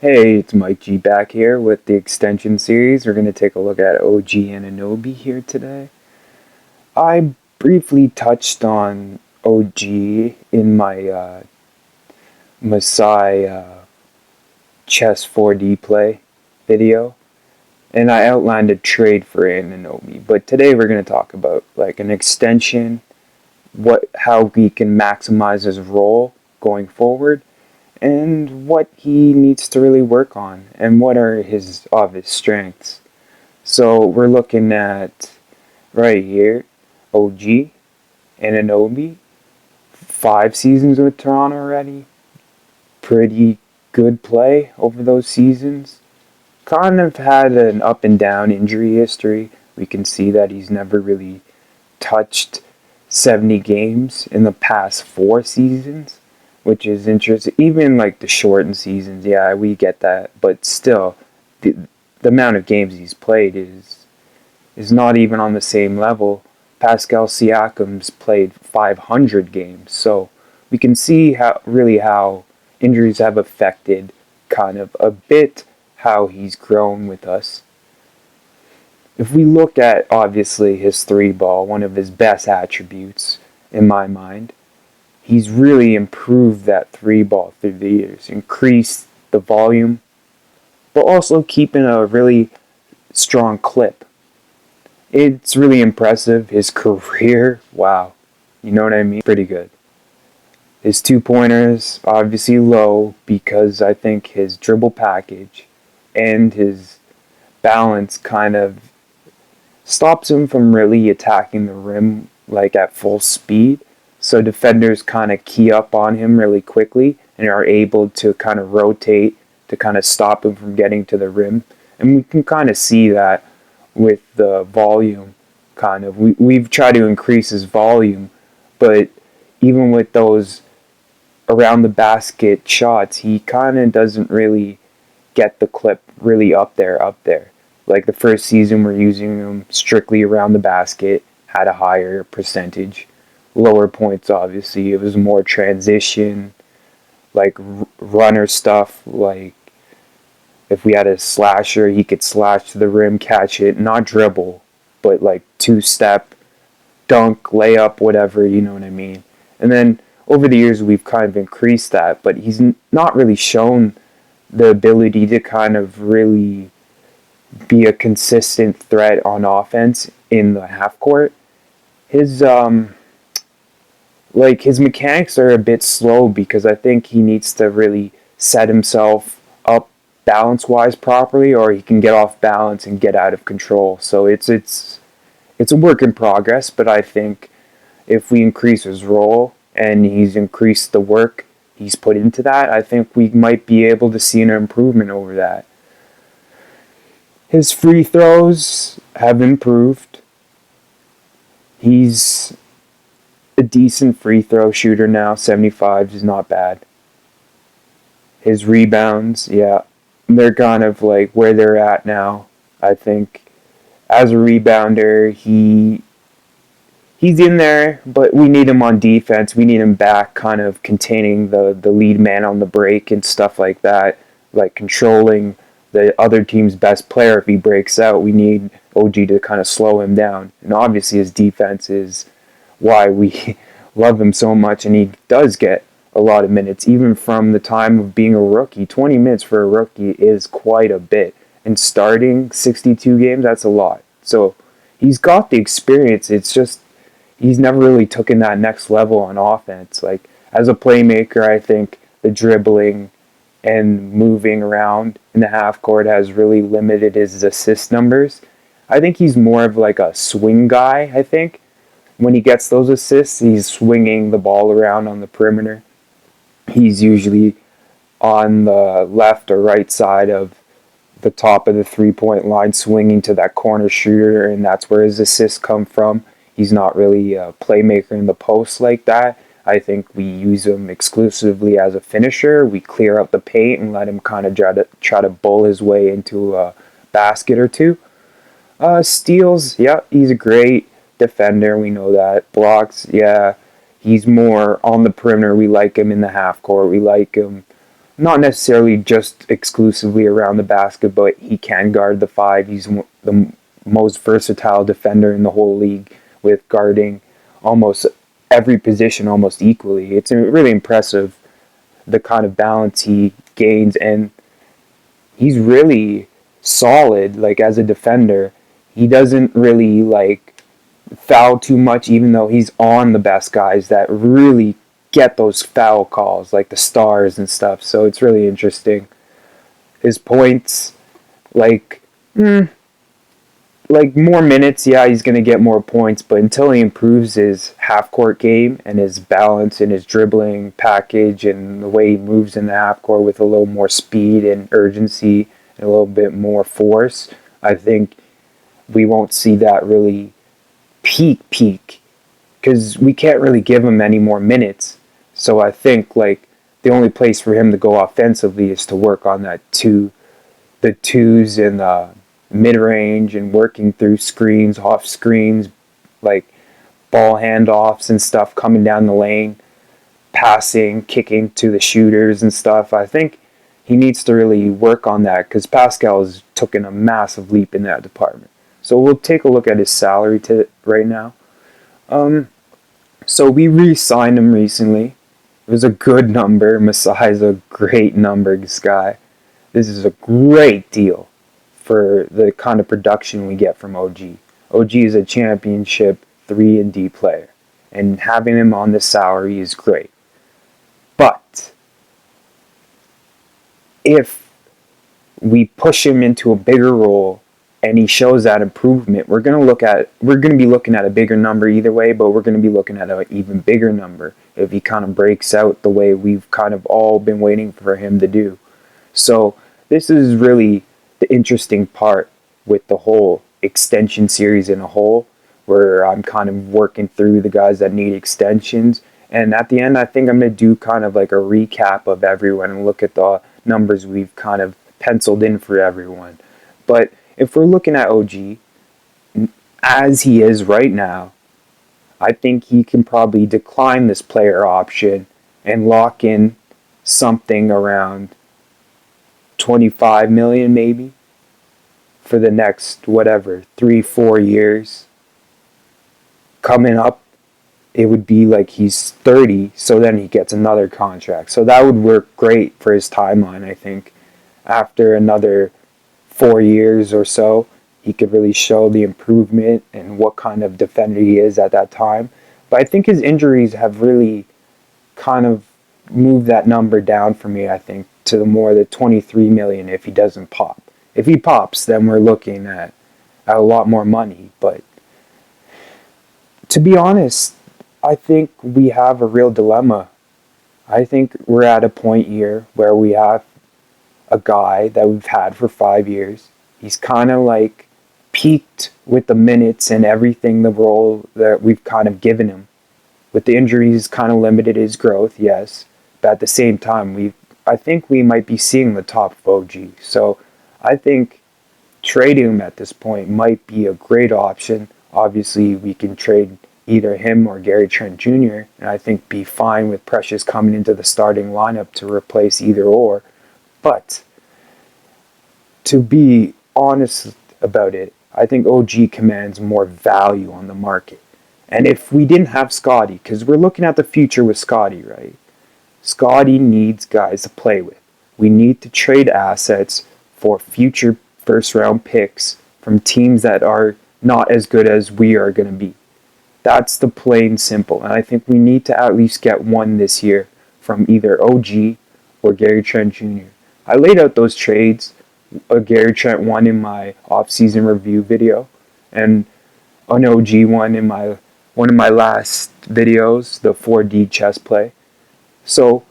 Hey, it's Mike G back here with the extension series. We're going to take a look at OG Anunoby here today. I briefly touched on OG in my Masai chess 4D play video, and I outlined a trade for Anunoby. But today we're going to talk about like an extension, how we can maximize his role going forward, and what he needs to really work on, and what are his obvious strengths. So we're looking at right here, OG Anunoby, 5 seasons with Toronto already. Pretty good play over those seasons. Kind of had an up and down injury history. We can see that he's never really touched 70 games in the past 4 seasons, which is interesting. Even like the shortened seasons, yeah, we get that, but still, the amount of games he's played is not even on the same level. Pascal Siakam's played 500 games, so we can see how injuries have affected kind of a bit how he's grown with us. If we look at obviously his three ball, one of his best attributes in my mind, he's really improved that three ball through the years, increased the volume, but also keeping a really strong clip. It's really impressive. His career, wow, you know what I mean? Pretty good. His 2 pointers, obviously low because I think his dribble package and his balance kind of stops him from really attacking the rim like at full speed. So defenders kind of key up on him really quickly and are able to kind of rotate to kind of stop him from getting to the rim. And we can kind of see that with the volume. Kind of, we've tried to increase his volume, but even with those around the basket shots, he kind of doesn't really get the clip really up there. Like the first season, we're using him strictly around the basket, had a higher percentage. Lower points, obviously, it was more transition, like runner stuff. Like if we had a slasher, he could slash to the rim, catch it, not dribble, but like two-step, dunk, layup, whatever, you know what I mean. And then over the years, we've kind of increased that, but he's not really shown the ability to kind of really be a consistent threat on offense in the half court. His his mechanics are a bit slow because I think he needs to really set himself up balance wise properly, or he can get off balance and get out of control. So it's a work in progress, but I think if we increase his role and he's increased the work he's put into that, I think we might be able to see an improvement over that. His free throws have improved. He's a decent free throw shooter now. 75 is not bad. His rebounds, yeah, they're kind of like where they're at now. I think as a rebounder, he's in there, but we need him on defense. We need him back kind of containing the lead man on the break and stuff like that, like controlling the other team's best player. If he breaks out, we need OG to kind of slow him down. And obviously his defense is why we love him so much, and he does get a lot of minutes, even from the time of being a rookie. 20 minutes for a rookie is quite a bit. And starting 62 games, that's a lot. So he's got the experience. It's just he's never really taken that next level on offense. Like as a playmaker, I think the dribbling and moving around in the half court has really limited his assist numbers. I think he's more of like a swing guy, I think. When he gets those assists, he's swinging the ball around on the perimeter. He's usually on the left or right side of the top of the three-point line, swinging to that corner shooter, and that's where his assists come from. He's not really a playmaker in the post like that. I think we use him exclusively as a finisher. We clear out the paint and let him kind of try to bull his way into a basket or two. Steals, yeah, he's a great defender. We know that. Blocks, yeah, he's more on the perimeter. We like him in the half court. We like him not necessarily just exclusively around the basket, but he can guard the five. He's the most versatile defender in the whole league, with guarding almost every position almost equally. It's really impressive the kind of balance he gains, and he's really solid. Like as a defender, he doesn't really like foul too much, even though he's on the best guys that really get those foul calls, like the stars and stuff. So it's really interesting. His points, like, like more minutes, yeah, he's gonna get more points, but until he improves his half court game and his balance and his dribbling package and the way he moves in the half court with a little more speed and urgency and a little bit more force, I think we won't see that really peak because we can't really give him any more minutes. So I think like the only place for him to go offensively is to work on the twos and the mid range and working through screens, off screens, like ball handoffs and stuff coming down the lane, passing, kicking to the shooters and stuff. I think he needs to really work on that because Pascal has taken a massive leap in that department. So we'll take a look at his salary right now. So we re-signed him recently. It was a good number. Masai's a great numbers guy. This is a great deal for the kind of production we get from OG. OG is a championship 3 and D player, and having him on this salary is great. But if we push him into a bigger role and he shows that improvement, we're going to be looking at a bigger number either way, but we're going to be looking at an even bigger number if he kind of breaks out the way we've kind of all been waiting for him to do. So this is really the interesting part with the whole extension series in a whole, where I'm kind of working through the guys that need extensions. And at the end, I think I'm going to do kind of like a recap of everyone and look at the numbers we've kind of penciled in for everyone. But if we're looking at OG as he is right now, I think he can probably decline this player option and lock in something around 25 million maybe for the next whatever 3-4 years. Coming up, it would be like he's 30, so then he gets another contract. So that would work great for his timeline, I think. After another 4 years or so, he could really show the improvement and what kind of defender he is at that time. But I think his injuries have really kind of moved that number down for me, I think, to the 23 million if he doesn't pop. If he pops, then we're looking at a lot more money. But to be honest, I think we have a real dilemma. I think we're at a point here where we have a guy that we've had for 5 years. He's kind of like peaked with the minutes and everything, the role that we've kind of given him. With the injuries, kind of limited his growth, yes. But at the same time, I think we might be seeing the top of OG. So I think trading him at this point might be a great option. Obviously, we can trade either him or Gary Trent Jr., and I think be fine with Precious coming into the starting lineup to replace either or. But to be honest about it, I think OG commands more value on the market. And if we didn't have Scotty, because we're looking at the future with Scotty, right? Scotty needs guys to play with. We need to trade assets for future first-round picks from teams that are not as good as we are going to be. That's the plain simple. And I think we need to at least get one this year from either OG or Gary Trent Jr. I laid out those trades, a Gary Trent one in my off-season review video, and an OG one in one of my last videos, the 4D chess play. So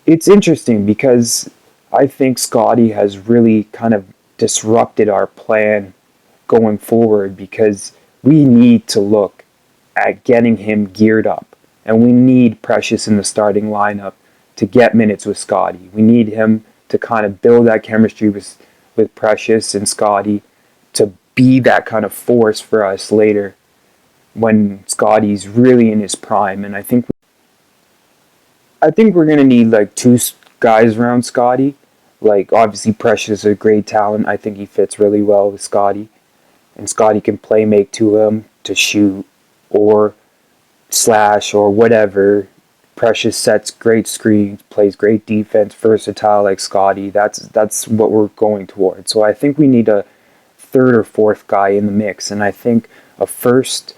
it's interesting because I think Scotty has really kind of disrupted our plan going forward, because we need to look at getting him geared up, and we need Precious in the starting lineup to get minutes with Scotty. We need him to kind of build that chemistry with Precious and Scotty to be that kind of force for us later when Scotty's really in his prime. And I think we're going to need like two guys around Scotty. Like, obviously, Precious is a great talent. I think he fits really well with Scotty. And Scotty can play make to him to shoot or slash or whatever. Precious sets great screens, plays great defense, versatile like Scotty. That's what we're going towards. So I think we need a third or fourth guy in the mix, and I think a first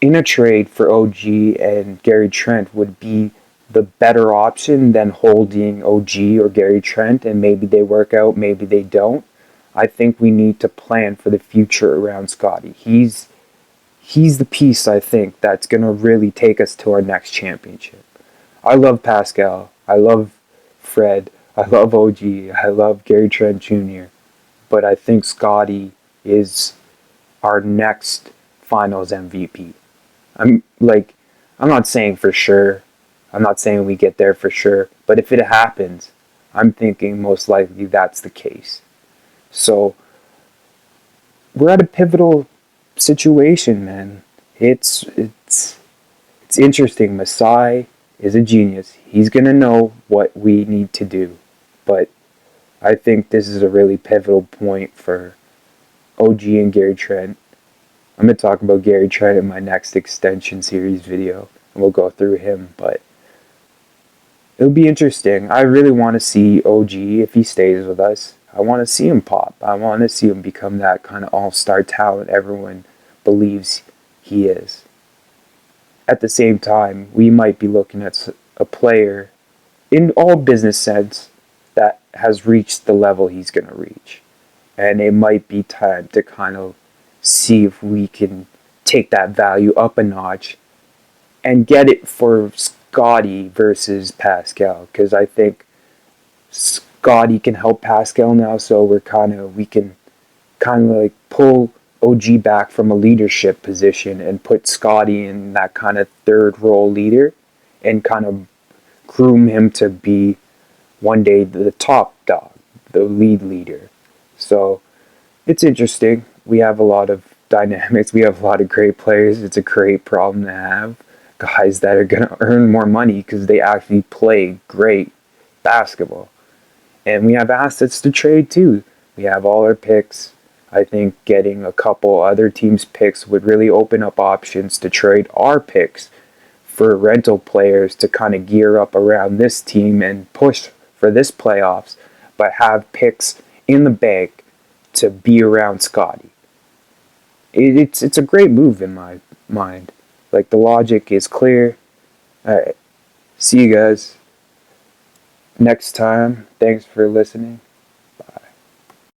in a trade for OG and Gary Trent would be the better option than holding OG or Gary Trent, and maybe they work out, maybe they don't. I think we need to plan for the future around Scotty. He's the piece, I think, that's going to really take us to our next championship. I love Pascal. I love Fred. I love OG. I love Gary Trent Jr. But I think Scotty is our next finals MVP. I'm like, I'm not saying for sure. I'm not saying we get there for sure. But if it happens, I'm thinking most likely that's the case. So we're at a pivotal situation, man. It's interesting. Masai is a genius. He's gonna know what we need to do. But I think this is a really pivotal point for OG and Gary Trent. I'm gonna talk about Gary Trent in my next extension series video, and we'll go through him. But it'll be interesting. I really want to see OG if he stays with us. I want to see him pop. I want to see him become that kind of all-star talent everyone believes he is. At the same time, we might be looking at a player in all business sense that has reached the level he's going to reach. And it might be time to kind of see if we can take that value up a notch and get it for Scotty versus Pascal. Because I think Scotty can help Pascal now, so we can kind of like pull OG back from a leadership position and put Scotty in that kind of third role leader and kind of groom him to be one day the top dog, the lead leader. So it's interesting. We have a lot of dynamics. We have a lot of great players. It's a great problem to have. Guys that are going to earn more money because they actually play great basketball. And we have assets to trade too. We have all our picks. I think getting a couple other teams' picks would really open up options to trade our picks for rental players to kind of gear up around this team and push for this playoffs, but have picks in the bank to be around Scotty. It's a great move in my mind. Like, the logic is clear. Alright, see you guys next time. Thanks for listening.